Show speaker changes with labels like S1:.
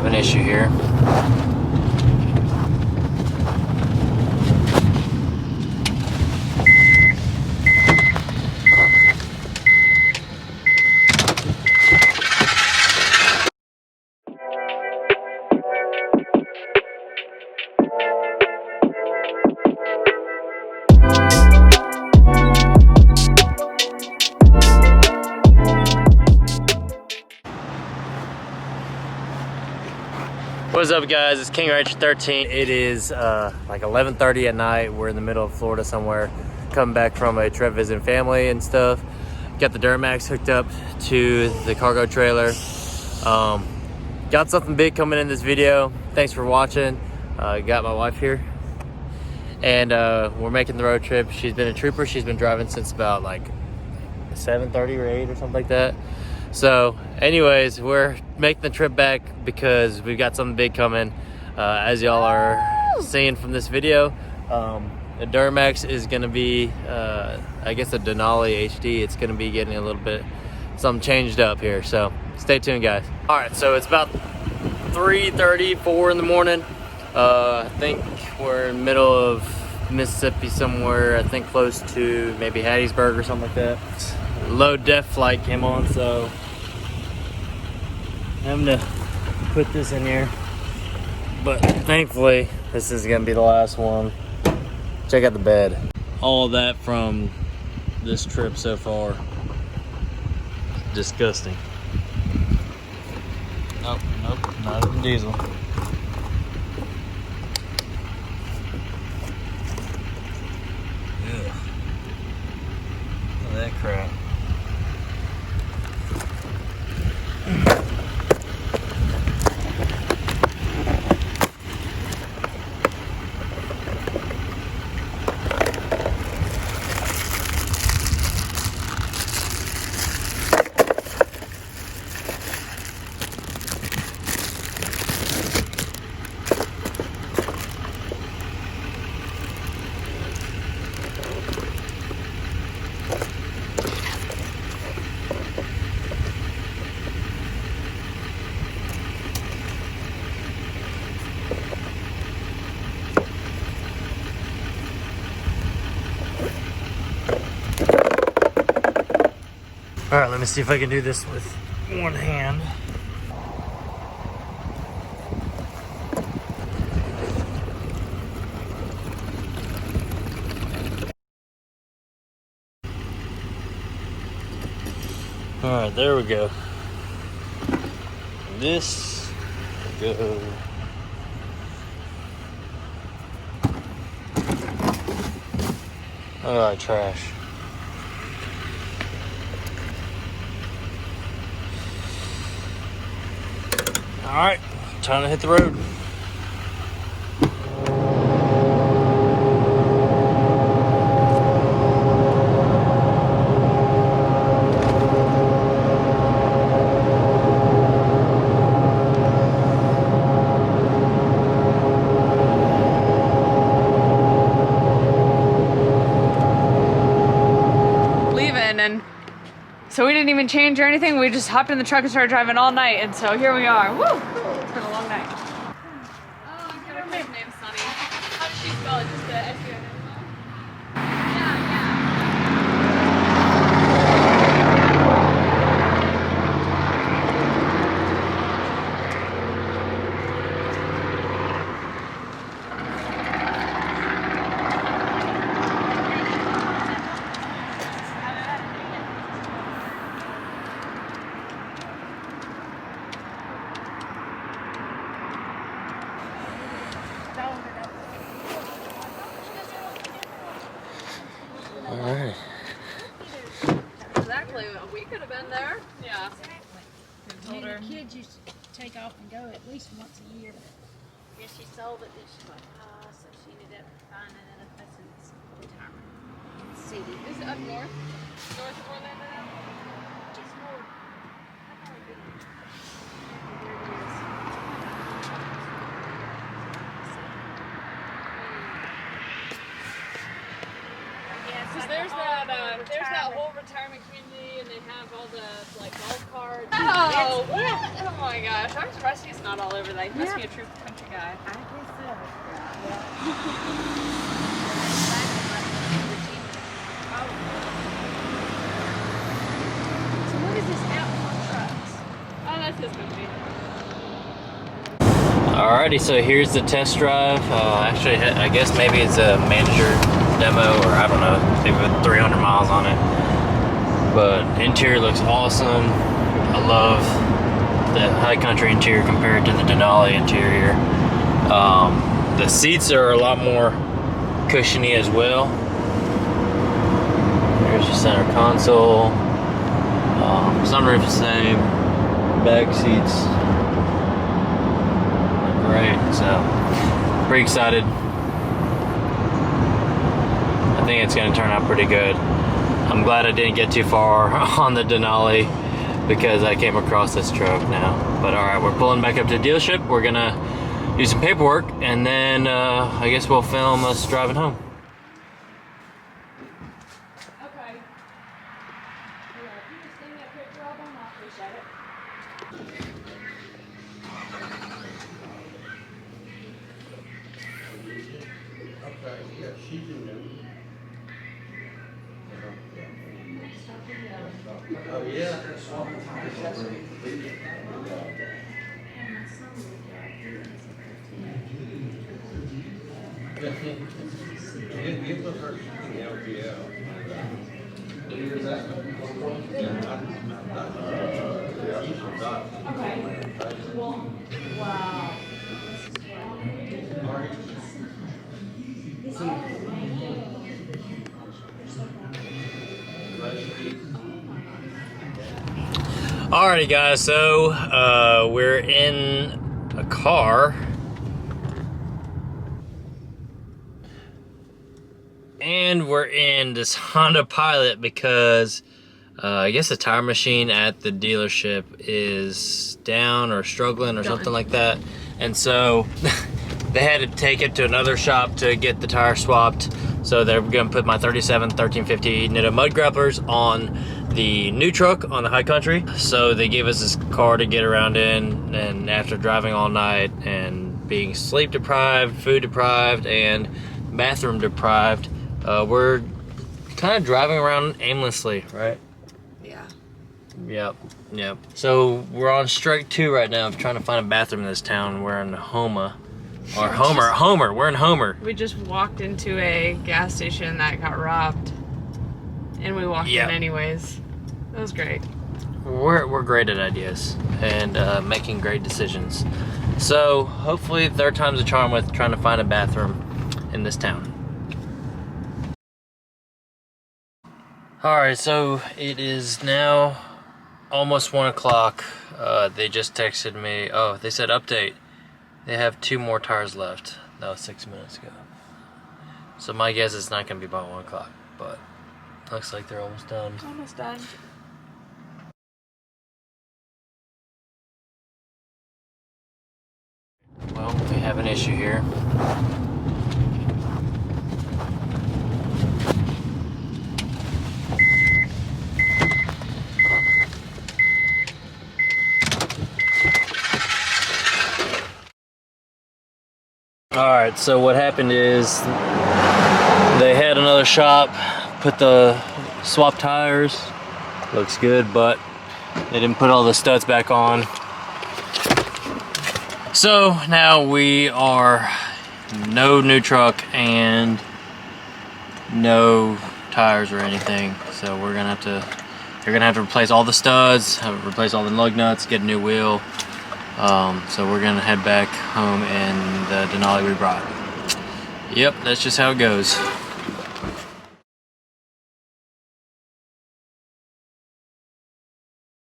S1: have an issue here. What's up, guys? It's King Rancher 13. It is like 11:30 at night. We're in the middle of Florida somewhere, coming back from a trip visiting family and stuff. Got the Duramax hooked up to the cargo trailer. Got something big coming in this video. Thanks for watching. Got my wife here, and we're making the road trip. She's been a trooper. She's been driving since about like 7:30 or 8 or something like that. So anyways, we're making the trip back because we've got something big coming. As y'all are seeing from this video, the Duramax is going to be, I guess, a Denali HD. It's going to be getting a little bit something changed up here. So stay tuned, guys. All right, so it's about 3:30, 4 in the morning. I think we're in the middle of Mississippi somewhere. I think close to maybe Hattiesburg or something like that. Low def flight came on, so I'm gonna put this in here, but thankfully this is gonna be the last one. Check out the bed. All of that from this trip so far. Disgusting. Nope, not even diesel. Ugh. Look at that crap. All right, let me see if I can do this with one hand. All right, there we go. This will go. All right, trash. All right, time to hit the road.
S2: And so we didn't even change or anything. We just hopped in the truck and started driving all night, and so here we are. Woo! It's been a long night. Oh, I got her name Sunny. How did she spell it? Just the S-U-N?
S1: All right.
S2: Exactly. We could have been there. Yeah.
S3: And the kids used to take off and go at least once a year. Yeah, she sold it, then she went, so she ended up finding it up in retirement city.
S2: Is it up north? North of Orlando now?
S3: Just more. I've only been there.
S2: Because there's that whole retirement community, and they have all
S3: the like golf carts.
S2: Oh, what?
S3: Yeah.
S2: Oh my gosh. I'm surprised he's not all over that. He must be a true country guy.
S3: I guess so. So what is this Outlaw Trucks?
S2: Oh, that's his company.
S1: Alrighty, so here's the test drive. Actually, I guess maybe it's a manager demo, or I don't know, maybe with 300 miles on it. But interior looks awesome. I love the high country interior compared to the Denali interior. The seats are a lot more cushiony as well. There's your center console. Sunroof the same. Back seats. Great, so pretty excited. I think it's going to turn out pretty good. I'm glad I didn't get too far on the Denali because I came across this truck now. But alright, we're pulling back up to the dealership. We're going to do some paperwork and then I guess we'll film us driving home.
S3: Okay. If you just send me a picture of them, I appreciate it.
S4: Oh, yeah. Give them her LPL.
S3: Okay. Well, wow.
S1: Alrighty guys, so we're in a car and we're in this Honda Pilot because I guess the tire machine at the dealership is down or struggling or something like that, and so they had to take it to another shop to get the tire swapped. So they're gonna put my 37 1350 Nitto mud grapplers on the new truck on the high country. So they gave us this car to get around in, and after driving all night and being sleep deprived, food deprived, and bathroom deprived, we're kind of driving around aimlessly, right?
S2: Yeah.
S1: Yep. So we're on strike 2 right now of trying to find a bathroom in this town. We're in Homer. Or Homer. We're in Homer.
S2: We just walked into a gas station that got robbed. And we walked in anyways. That was great.
S1: We're great at ideas and making great decisions. So hopefully third time's a charm with trying to find a bathroom in this town. Alright, so it is now almost 1 o'clock. They just texted me. Oh, they said update. They have 2 more tires left. That was 6 minutes ago. So my guess is not going to be by 1 o'clock, but looks like they're almost done.
S2: Almost done.
S1: Well, we have an issue here. Alright, so what happened is they had another shop put the swap tires. Looks good, but they didn't put all the studs back on. So now we are no new truck and no tires or anything. So we're gonna have to, you're gonna have to replace all the studs, replace all the lug nuts, get a new wheel. So we're gonna head back home in the Denali we brought. Yep, that's just how it goes.